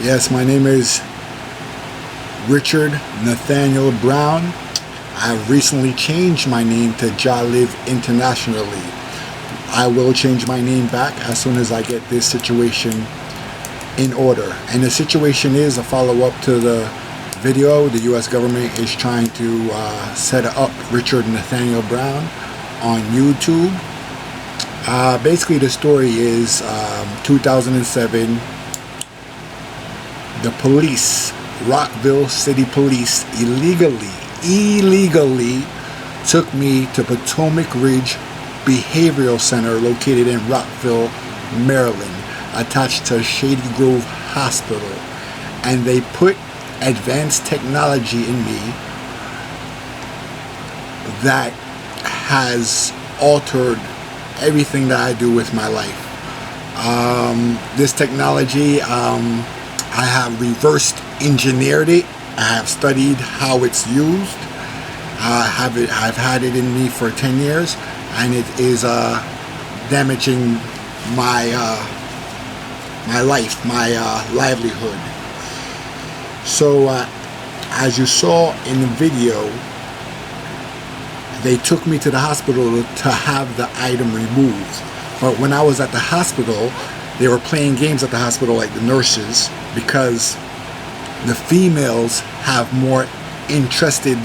Yes, my name is Richard Nathaniel Brown. I have recently changed my name to Jahlive Internationali. I will change my name back as soon as I get this situation in order. And the situation is a follow-up to the video. The U.S. government is trying to set up Richard Nathaniel Brown on YouTube. Basically, the story is 2007. The police, Rockville City Police, illegally took me to Potomac Ridge Behavioral Center located in Rockville, Maryland, attached to Shady Grove Hospital. And they put advanced technology in me that has altered everything that I do with my life. This technology, I have reversed engineered it. I have studied how it's used. I've had it in me for 10 years, and it is damaging my my life, my livelihood. So as you saw in the video, they took me to the hospital to have the item removed. But when I was at the hospital, they were playing games at the hospital, like the nurses, because the females have more interested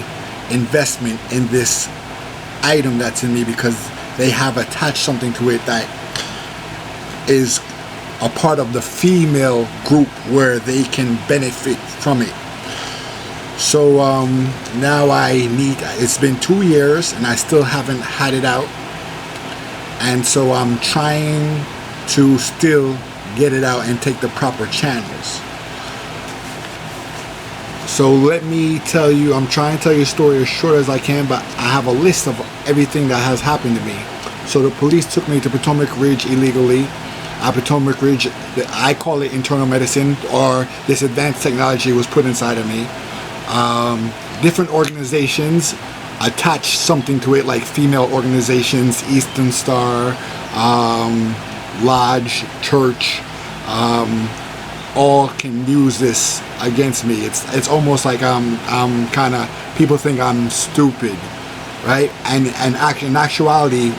investment in this item that's in me, because they have attached something to it that is a part of the female group where they can benefit from it. So now it's been 2 years and I still haven't had it out, and so I'm trying to still get it out and take the proper channels. So let me tell you, I'm trying to tell you a story as short as I can, but I have a list of everything that has happened to me. So the police took me to Potomac Ridge illegally. At Potomac Ridge, I call it internal medicine, or this advanced technology was put inside of me. Different organizations attach something to it, like female organizations, Eastern Star, Lodge, church, all can use this against me. It's almost like I'm kind of, people think I'm stupid, right? And in actuality,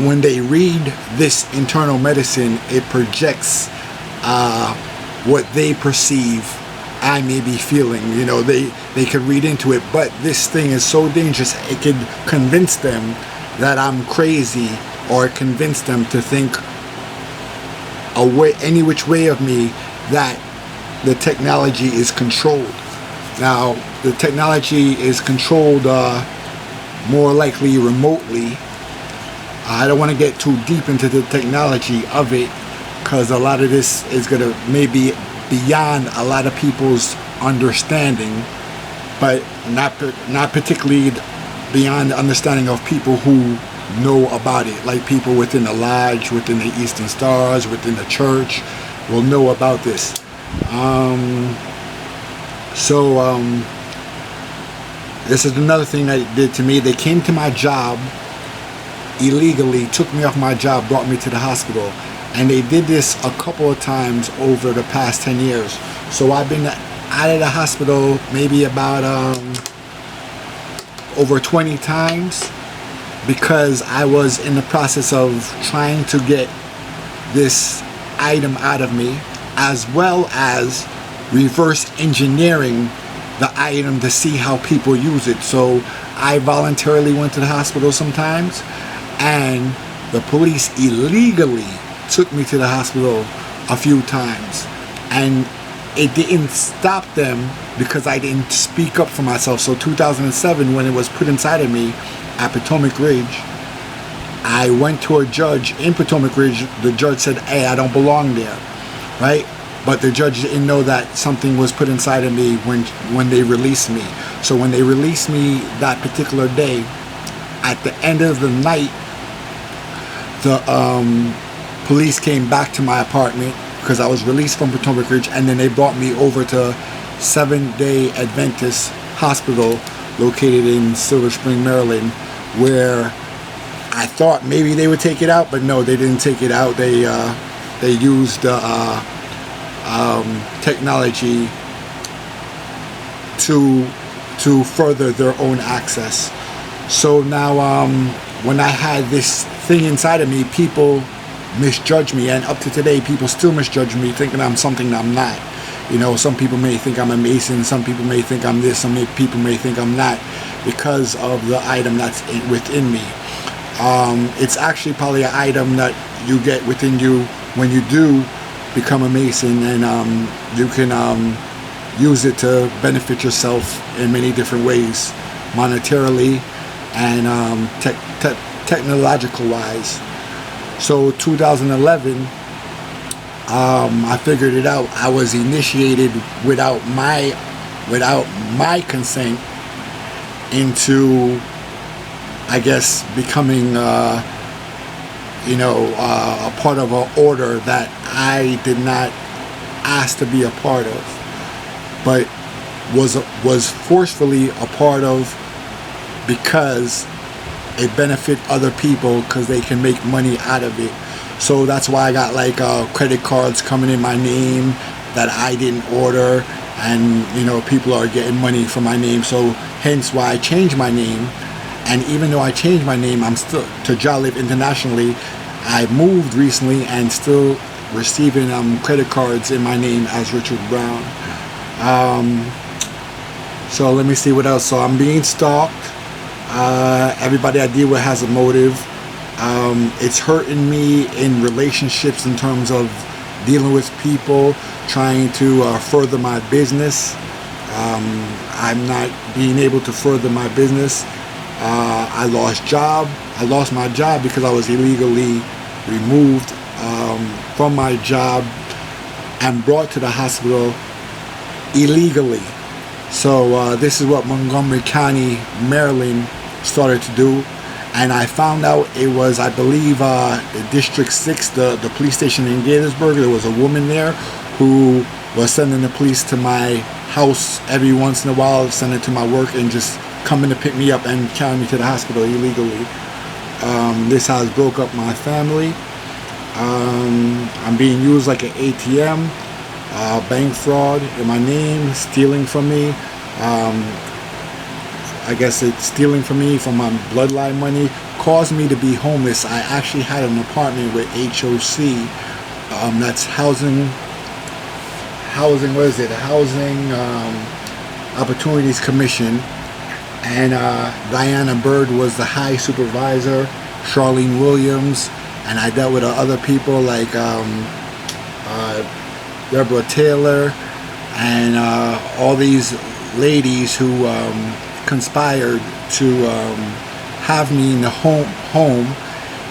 when they read this internal medicine, it projects what they perceive I may be feeling. You know, they could read into it, but this thing is so dangerous, it could convince them that I'm crazy, or convince them to think any which way of me that the technology is controlled. Now, the technology is controlled more likely remotely. I don't want to get too deep into the technology of it, because a lot of this is going to maybe beyond a lot of people's understanding, but not particularly beyond the understanding of people who know about it, like people within the lodge, within the Eastern Stars, within the church will know about this. This is another thing that it did to me. They came to my job illegally, took me off my job, brought me to the hospital, and they did this a couple of times over the past 10 years. So I've been out of the hospital maybe about over 20 times, because I was in the process of trying to get this item out of me, as well as reverse engineering the item to see how people use it. So I voluntarily went to the hospital sometimes, and the police illegally took me to the hospital a few times, and it didn't stop them because I didn't speak up for myself. So 2007, when it was put inside of me at Potomac Ridge, I went to a judge in Potomac Ridge. The judge said, hey, I don't belong there, right? But the judge didn't know that something was put inside of me when they released me. So when they released me that particular day, at the end of the night, the police came back to my apartment, because I was released from Potomac Ridge, and then they brought me over to Seventh-day Adventist Hospital located in Silver Spring, Maryland, where I thought maybe they would take it out, but no, they didn't take it out. They used technology to further their own access. So now when I had this thing inside of me, people misjudge me, and up to today people still misjudge me, thinking I'm something I'm not. You know, some people may think I'm a Mason, some people may think I'm this, some people may think I'm not, because of the item that's within me. It's actually probably an item that you get within you when you do become a Mason, and you can use it to benefit yourself in many different ways, monetarily and technological wise. So 2011, I figured it out. I was initiated without my consent into, I guess, becoming a part of an order that I did not ask to be a part of, but was forcefully a part of, because it benefit other people because they can make money out of it. So that's why I got like credit cards coming in my name that I didn't order, and people are getting money from my name. So hence why I changed my name. And even though I changed my name, I'm still to Jahlive Internationali. I moved recently and still receiving credit cards in my name as Richard Brown. So let me see what else. So I'm being stalked. Everybody I deal with has a motive. It's hurting me in relationships in terms of dealing with people, trying to further my business. I'm not being able to further my business. I lost my job because I was illegally removed from my job and brought to the hospital illegally. So this is what Montgomery County, Maryland started to do. And I found out it was, I believe, District 6, the police station in Gaithersburg. There was a woman there who was sending the police to my house every once in a while, sending it to my work, and just coming to pick me up and carry me to the hospital illegally. This has broke up my family. I'm being used like an ATM, bank fraud in my name, stealing from me. I guess it's stealing from me from my bloodline money, caused me to be homeless. I actually had an apartment with HOC, that's Housing, what is it? Housing Opportunities Commission. And Diana Bird was the high supervisor, Charlene Williams, and I dealt with other people like Deborah Taylor, and all these ladies who conspired to have me in the home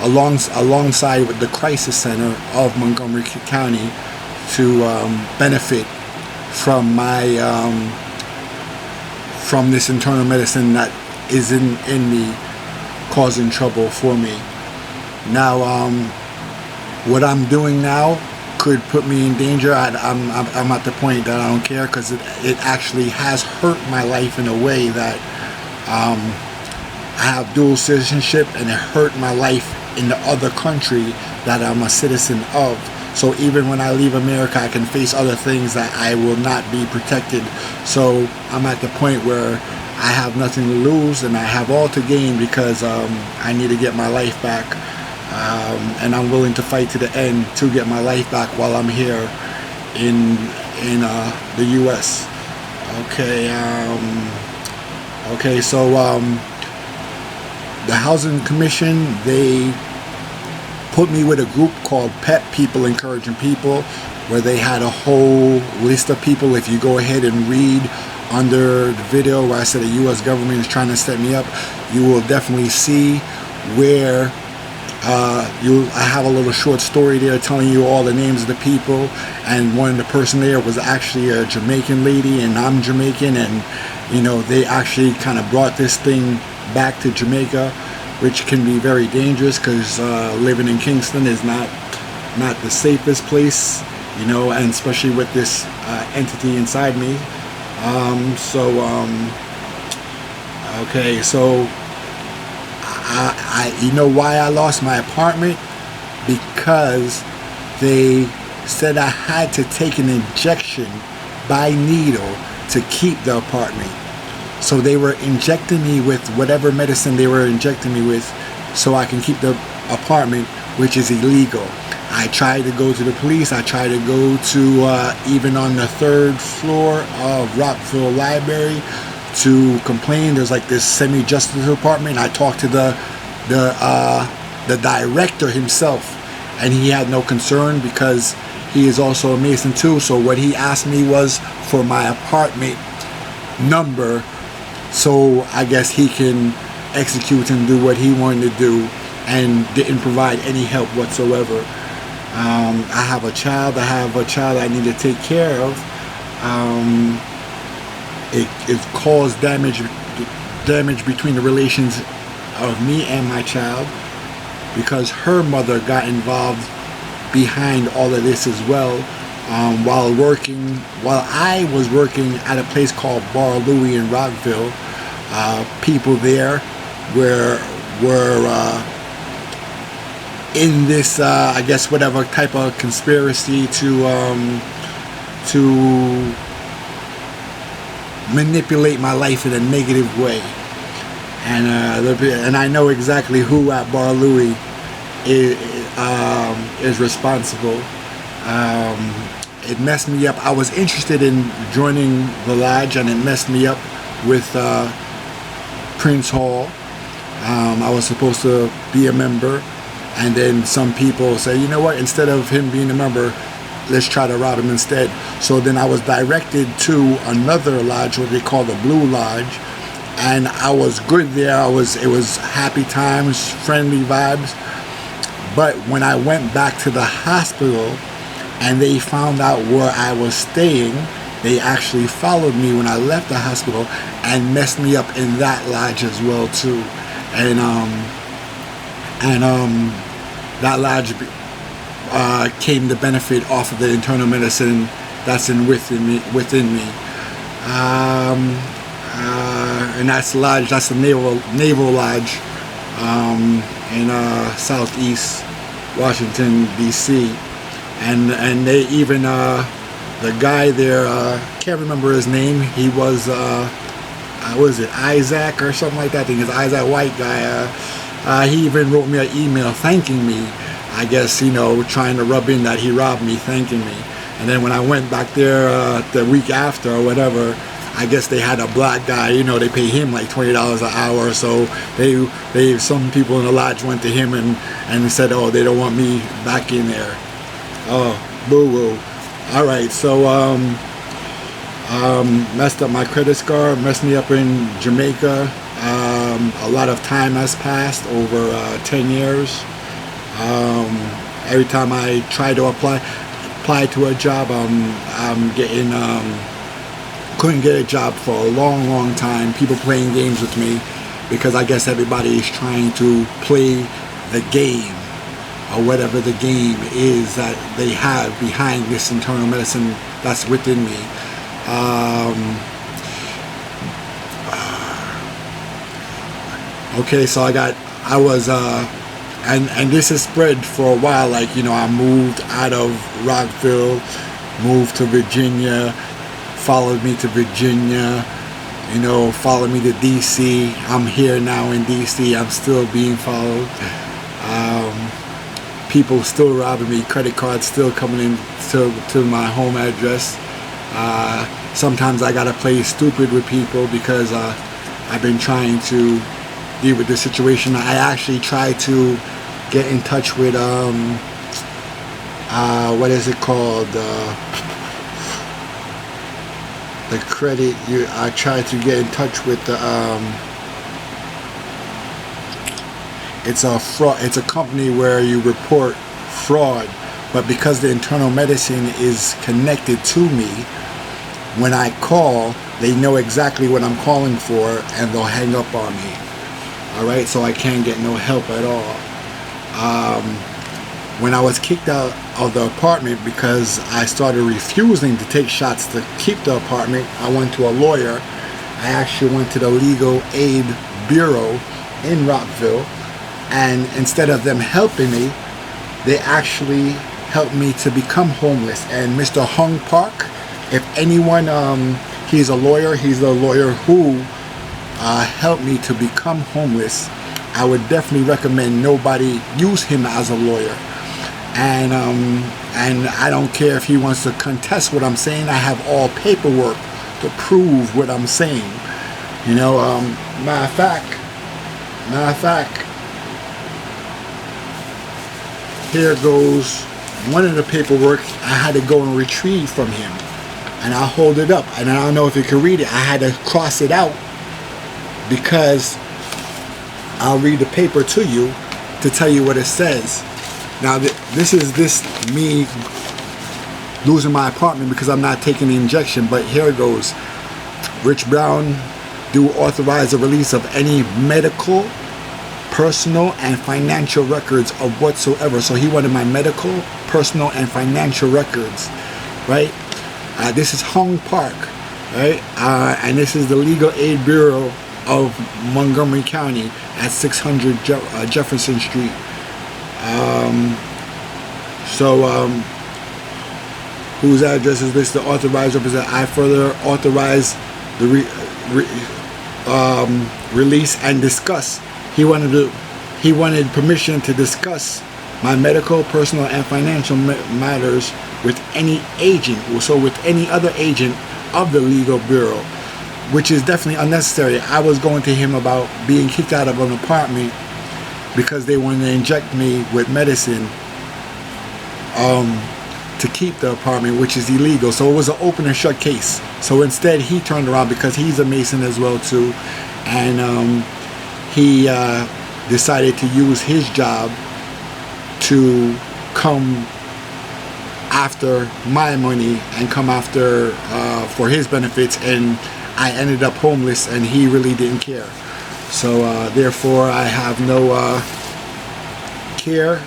alongside with the crisis center of Montgomery County to benefit from my from this internal medicine that is in me, causing trouble for me. Now what I'm doing now could put me in danger. I'm at the point that I don't care, because it actually has hurt my life in a way that I have dual citizenship, and it hurt my life in the other country that I'm a citizen of. So even when I leave America, I can face other things that I will not be protected. So I'm at the point where I have nothing to lose and I have all to gain, because I need to get my life back. And I'm willing to fight to the end to get my life back while I'm here in the U.S. Okay, so the Housing Commission, they put me with a group called PEP, People Encouraging People, where they had a whole list of people. If you go ahead and read under the video where I said the U.S. government is trying to set me up, you will definitely see where I have a little short story there telling you all the names of the people, and the person there was actually a Jamaican lady, and I'm Jamaican, and they actually kind of brought this thing back to Jamaica, which can be very dangerous, because living in Kingston is not the safest place, and especially with this entity inside me. So I why I lost my apartment? Because they said I had to take an injection by needle to keep the apartment. So they were injecting me with whatever medicine they were injecting me with so I can keep the apartment, which is illegal. I tried to go to the police. I tried to go to even on the 3rd floor of Rockville Library to complain. There's like this semi-justice department. I talked to the director himself, and he had no concern because he is also a Mason too. So what he asked me was for my apartment number, so I guess he can execute and do what he wanted to do, and didn't provide any help whatsoever. I have a child I need to take care of. It caused damage between the relations of me and my child, because her mother got involved behind all of this as well. While I was working at a place called Bar Louie in Rockville, people there were in this, I guess, whatever type of conspiracy to manipulate my life in a negative way. And I know exactly who at Bar Louie is responsible. It messed me up. I was interested in joining the lodge, and it messed me up with Prince Hall. I was supposed to be a member, and then some people say, you know what, instead of him being a member, let's try to rob him instead. So then I was directed to another lodge, what they call the Blue Lodge, and I was good there. It was happy times, friendly vibes. But when I went back to the hospital and they found out where I was staying, they actually followed me when I left the hospital and messed me up in that lodge as well too. And that lodge came to benefit off of the internal medicine that's within me. And that's the Naval Lodge in Southeast Washington, D.C. And they even the guy there, can't remember his name. He was was it Isaac or something like that? I think it's Isaac, white guy. He even wrote me an email thanking me. I guess, trying to rub in that he robbed me, thanking me. And then when I went back there the week after or whatever, I guess they had a black guy. They pay him like $20 an hour. So some people in the lodge went to him and said, oh, they don't want me back in there. Oh, boo-woo. All right, so messed up my credit score, messed me up in Jamaica. A lot of time has passed, over 10 years. Every time I try to apply to a job, I'm getting couldn't get a job for a long time. People playing games with me because I guess everybody is trying to play the game, or whatever the game is that they have behind this internal medicine that's within me. Okay, so and this has spread for a while. Like, I moved out of Rockville, moved to Virginia, followed me to Virginia, followed me to DC. I'm here now in DC. I'm still being followed. People still robbing me. Credit cards still coming in to my home address. Sometimes I gotta play stupid with people because I've been trying to deal with this situation. I actually tried to get in touch with what is it called? The credit. I tried to get in touch with the. It's a fraud. It's a company where you report fraud, but because the internal medicine is connected to me, when I call, they know exactly what I'm calling for, and they'll hang up on me. All right, so I can't get no help at all. When I was kicked out of the apartment because I started refusing to take shots to keep the apartment, I went to a lawyer. I actually went to the Legal Aid Bureau in Rockville, and instead of them helping me, they actually helped me to become homeless. And Mr. Hung Park, if anyone, he's a lawyer who helped me to become homeless. I would definitely recommend nobody use him as a lawyer. And I don't care if he wants to contest what I'm saying. I have all paperwork to prove what I'm saying. You know, matter of fact, here goes one of the paperwork I had to go and retrieve from him. And I'll hold it up. And I don't know if you can read it. I had to cross it out because I'll read the paper to you to tell you what it says. Now, this is me losing my apartment because I'm not taking the injection. But here it goes. Rich Brown do authorize the release of any medical, personal, and financial records of whatsoever. So he wanted my medical, personal, and financial records, right? This is Hung Park, right? And this is the Legal Aid Bureau of Montgomery County at 600 Jefferson Street. Whose address is this? The authorized representative. I further authorize the release and discuss. He wanted permission to discuss my medical, personal, and financial matters with any agent, so with any other agent of the legal bureau, which is definitely unnecessary. I was going to him about being kicked out of an apartment because they wanted to inject me with medicine to keep the apartment, which is illegal. So it was an open and shut case. So instead he turned around because he's a Mason as well too, and he decided to use his job to come after my money and come after for his benefits, and I ended up homeless and he really didn't care. So therefore I have no care.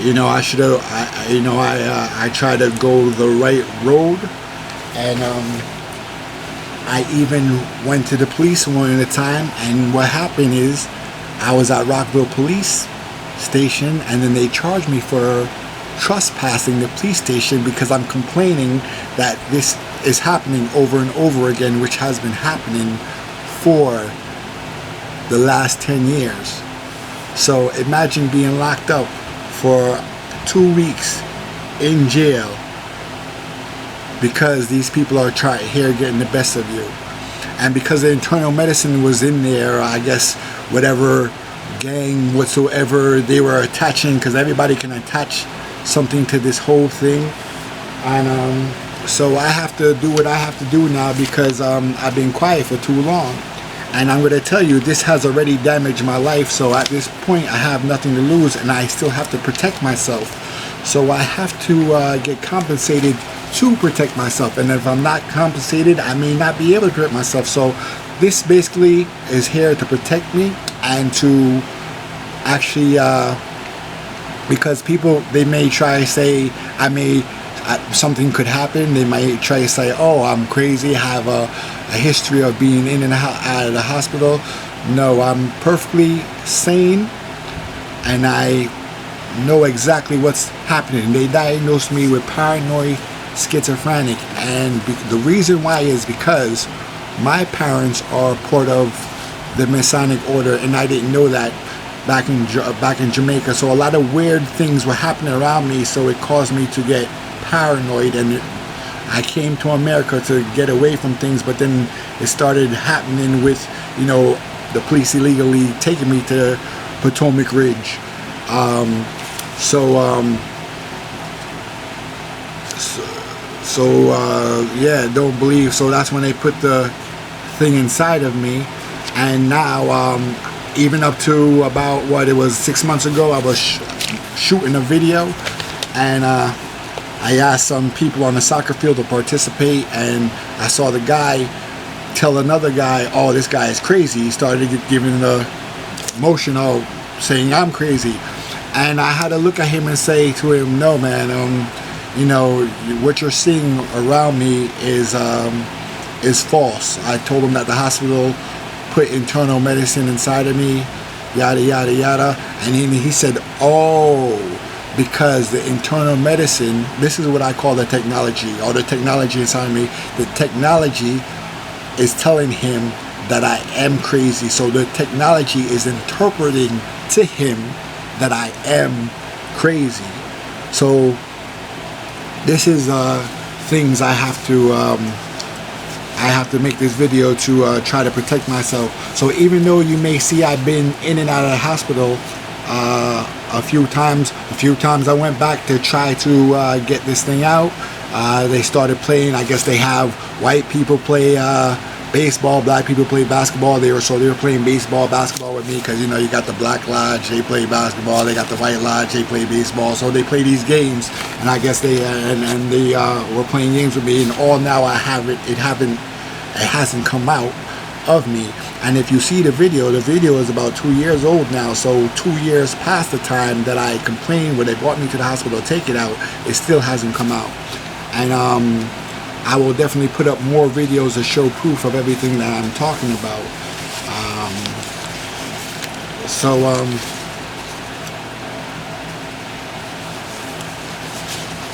You know, I should have, I tried to go the right road, and I even went to the police one at a time, and what happened is I was at Rockville Police Station, and then they charged me for trespassing the police station because I'm complaining that this is happening over and over again, which has been happening for the last 10 years. So imagine being locked up for 2 weeks in jail because these people are getting the best of you. And because the internal medicine was in there, I guess whatever gang whatsoever they were attaching, because everybody can attach something to this whole thing. And so I have to do what I have to do now because I've been quiet for too long. And I'm going to tell you, this has already damaged my life. So at this point, I have nothing to lose, and I still have to protect myself. So I have to get compensated to protect myself. And if I'm not compensated, I may not be able to protect myself. So this basically is here to protect me and to actually, because people, they may try to say, something could happen. They might try to say, oh, I'm crazy, I have a history of being in and out of the hospital. No, I'm perfectly sane, and I know exactly what's happening. They diagnosed me with paranoid schizophrenic, and the reason why is because my parents are part of the Masonic order, and I didn't know that back in Jamaica. So a lot of weird things were happening around me, so it caused me to get paranoid, and I came to America to get away from things, but then it started happening with, the police illegally taking me to Potomac Ridge. Don't believe. So that's when they put the thing inside of me, and now even up to about 6 months ago, I was shooting a video, and I asked some people on the soccer field to participate, and I saw the guy tell another guy, oh, this guy is crazy. He started giving the motion of saying I'm crazy, and I had to look at him and say to him, no man, what you're seeing around me is false. I told him that the hospital put internal medicine inside of me, yada yada yada, and then he said, oh, because the internal medicine, this is what I call the technology, or the technology inside me. The technology is telling him that I am crazy. So the technology is interpreting to him that I am crazy. So this is things I have to make this video to try to protect myself. So even though you may see I've been in and out of the hospital a few times I went back to try to get this thing out. They started playing, I guess they have white people play baseball, black people play basketball. They were playing baseball, basketball with me, because you know, you got the black lodge, they play basketball, they got the white lodge, they play baseball. So they play these games, and I guess they were playing games with me, and all now it hasn't come out of me. And if you see the video is about 2 years old now. So 2 years past the time that I complained when they brought me to the hospital to take it out, it still hasn't come out. And I will definitely put up more videos to show proof of everything that I'm talking about.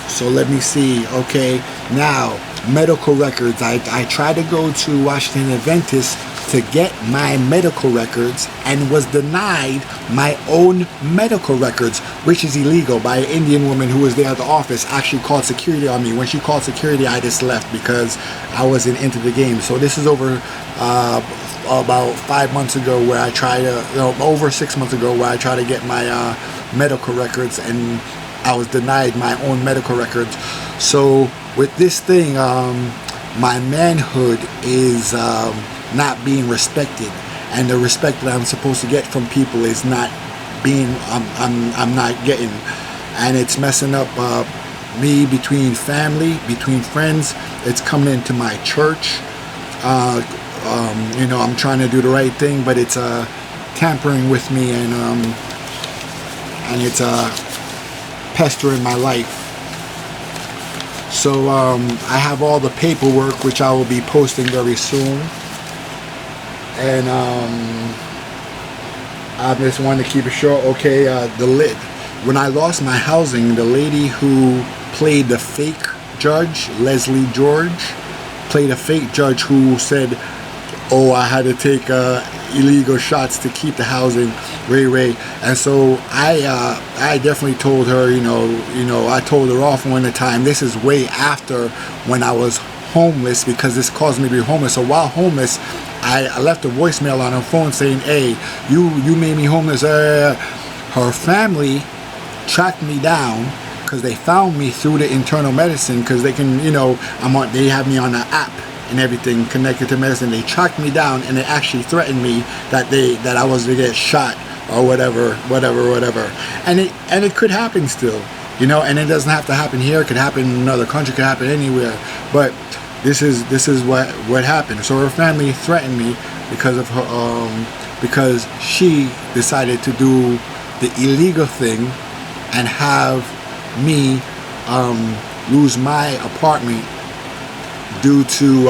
So let me see. Okay, now medical records. I tried to go to Washington Adventist to get my medical records and was denied my own medical records, which is illegal, by an Indian woman who was there at the office. Actually called security on me. When she called security, I just left because I wasn't into the game. So this is over about 5 months ago, where I tried to, over 6 months ago, where I tried to get my medical records, and I was denied my own medical records. So with this thing, my manhood is not being respected, and the respect that I'm supposed to get from people is not being, I'm not getting, and it's messing up me, between family, between friends. It's coming into my church. You know, I'm trying to do the right thing, but it's tampering with me, and it's pestering my life. So I have all the paperwork, which I will be posting very soon. And I just wanted to keep it short. Okay, when I lost my housing, the lady who played the fake judge, Leslie George, played a fake judge who said, oh, I had to take illegal shots to keep the housing, Ray. And so I definitely told her, you know, I told her off one time. This is way after when I was homeless, because this caused me to be homeless. So while homeless, I left a voicemail on her phone saying, hey, you made me homeless. Her family tracked me down, because they found me through the internal medicine, because they can, you know, they have me on an app and everything connected to medicine. They tracked me down, and they actually threatened me that I was to get shot or whatever. And it could happen still, you know, and it doesn't have to happen here. It could happen in another country, could happen anywhere. But this is what happened. So her family threatened me because of her, because she decided to do the illegal thing and have me lose my apartment due to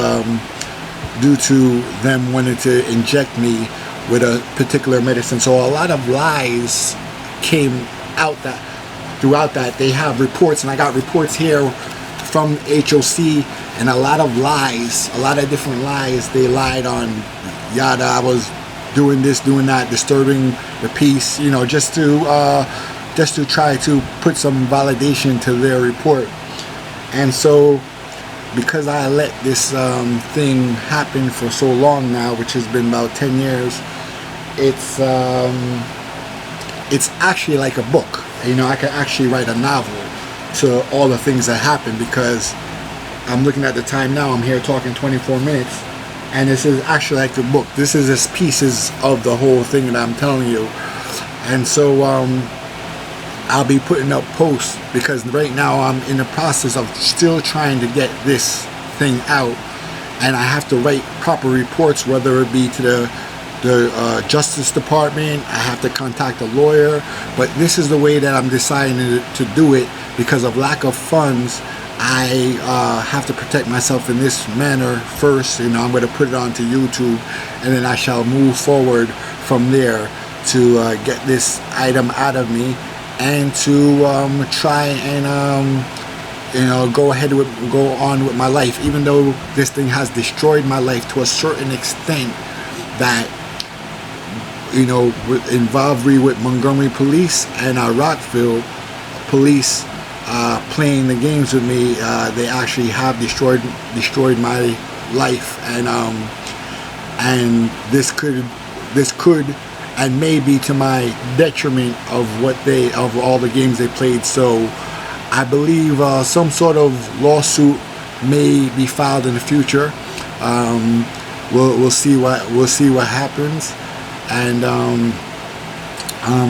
them wanting to inject me with a particular medicine. So a lot of lies came out throughout that. They have reports, and I got reports here from HOC, and a lot of lies, a lot of different lies. They lied on yada. I was doing this, doing that, disturbing the peace, you know, just to try to put some validation to their report. And so, because I let this thing happen for so long now, which has been about 10 years, it's actually like a book. You know, I can actually write a novel to all the things that happened, because I'm looking at the time now, I'm here talking 24 minutes, and this is actually like the book. This is just pieces of the whole thing that I'm telling you. And so I'll be putting up posts, because right now I'm in the process of still trying to get this thing out, and I have to write proper reports, whether it be to the Justice Department. I have to contact a lawyer, but this is the way that I'm deciding to do it. Because of lack of funds, I have to protect myself in this manner first. You know, I'm going to put it onto YouTube, and then I shall move forward from there to get this item out of me. and to try and go on with my life, even though this thing has destroyed my life to a certain extent. That in rivalry with Montgomery police and Rockville police playing the games with me, they actually have destroyed my life, and this could and maybe to my detriment of all the games they played. So I believe some sort of lawsuit may be filed in the future. We'll see what happens, and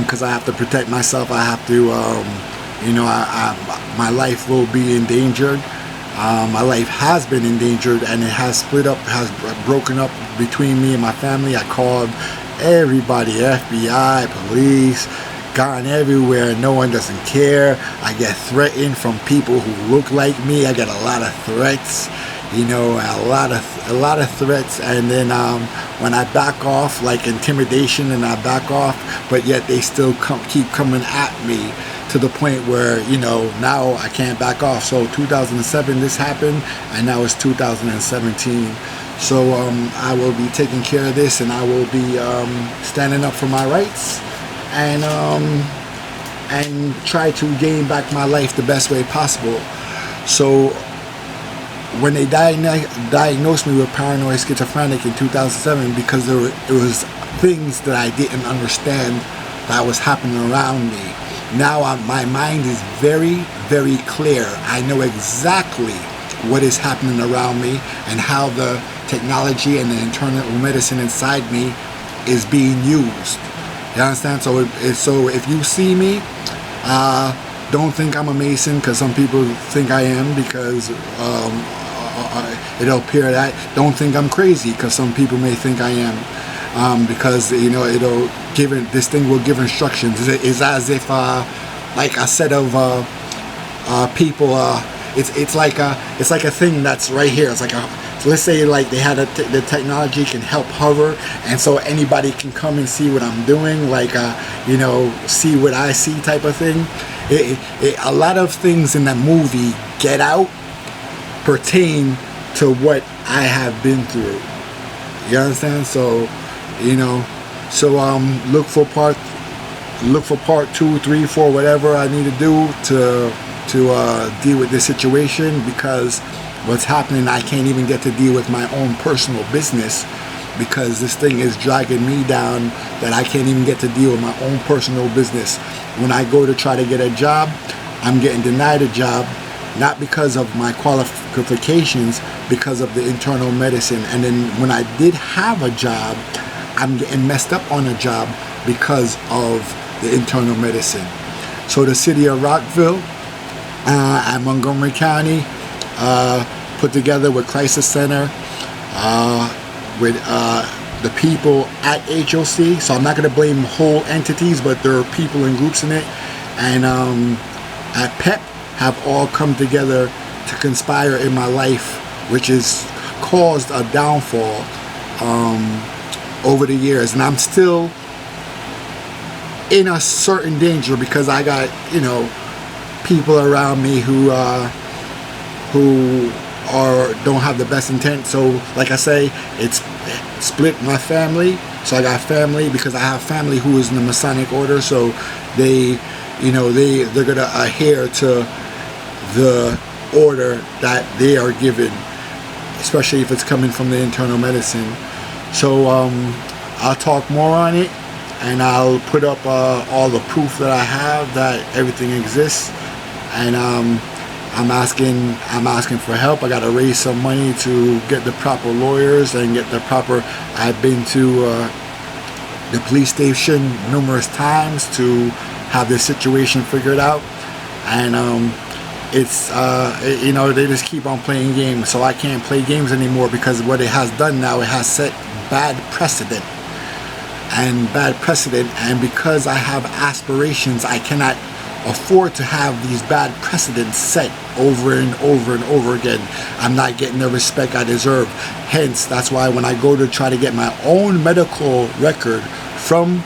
because I have to protect myself, I have to my life will be endangered. My life has been endangered, and it has broken up between me and my family. I called everybody, FBI, police, gone everywhere. No one doesn't care. I get threatened from people who look like me. I get a lot of threats, a lot of threats. And then when I back off, like intimidation, and I back off, but yet they still keep coming at me, to the point where now I can't back off. So 2007 this happened, and now it's 2017. So I will be taking care of this, and I will be standing up for my rights, and try to gain back my life the best way possible. So when they diagnosed me with paranoid schizophrenic in 2007, because it was things that I didn't understand that was happening around me. Now my mind is very, very clear. I know exactly what is happening around me, and how the technology and the internal medicine inside me is being used. You understand? So if you see me, don't think I'm a Mason, because some people think I am, because it'll appear that. Don't think I'm crazy, because some people may think I am. Because this thing will give instructions. It's as if like a set of people. It's like a thing that's right here. It's like let's say like they had the technology can help hover, and so anybody can come and see what I'm doing, like see what I see type of thing. A lot of things in that movie Get Out pertain to what I have been through. You understand? So look for part 2, 3, 4, whatever I need to do to deal with this situation, because what's happening, I can't even get to deal with my own personal business, because this thing is dragging me down, that I can't even get to deal with my own personal business. When I go to try to get a job, I'm getting denied a job, not because of my qualifications, because of the internal medicine. And then when I did have a job, I'm getting messed up on a job because of the internal medicine. So the city of Rockville and Montgomery County put together with Crisis Center, with the people at HOC. So I'm not going to blame whole entities, but there are people and groups in it. And at PEP have all come together to conspire in my life, which has caused a downfall over the years. And I'm still in a certain danger, because I got people around me who don't have the best intent. So like I say, it's split my family. So I got family, because I have family who is in the Masonic order, so they're gonna adhere to the order that they are given, especially if it's coming from the internal medicine. So I'll talk more on it, and I'll put up all the proof that I have that everything exists. And I'm asking for help. I got to raise some money to get the proper lawyers and get the proper. I've been to the police station numerous times to have this situation figured out, and they just keep on playing games. So I can't play games anymore, because what it has done now, it has set bad precedent. And because I have aspirations, I cannot afford to have these bad precedents set over and over and over again. I'm not getting the respect I deserve. Hence, that's why when I go to try to get my own medical record from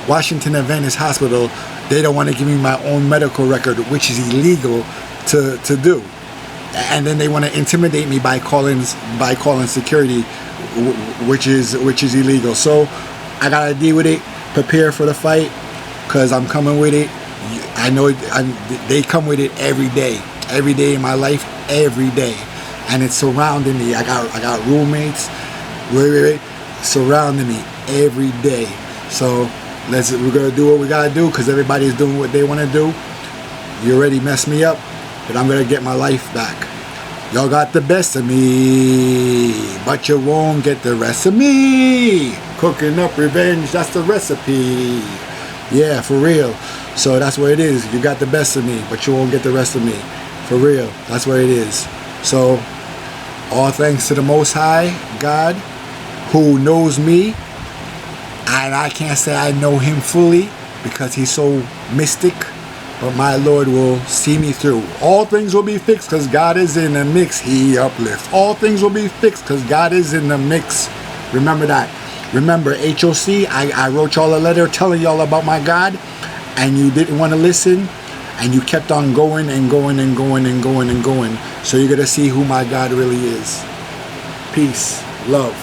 Washington Adventist Hospital, they don't want to give me my own medical record, which is illegal to do. And then they want to intimidate me by calling security, which is illegal. So I gotta deal with it, prepare for the fight, cause I'm coming with it. I know they come with it every day in my life, every day, and it's surrounding me. I got roommates, surrounding me every day. So we're gonna do what we gotta do, cause everybody's doing what they want to do. You already messed me up, but I'm gonna get my life back. Y'all got the best of me, but you won't get the rest of me. Cooking up revenge, that's the recipe. Yeah, for real. So that's what it is. You got the best of me, but you won't get the rest of me. For real, that's what it is. So all thanks to the Most High God, who knows me, and I can't say I know him fully because he's so mystic, but my Lord will see me through. All things will be fixed because God is in the mix. He uplifts. All things will be fixed because God is in the mix. Remember that. Remember, HOC, I wrote y'all a letter telling y'all about my God, and you didn't want to listen, and you kept on going and going and going and going and going. So you're going to see who my God really is. Peace. Love.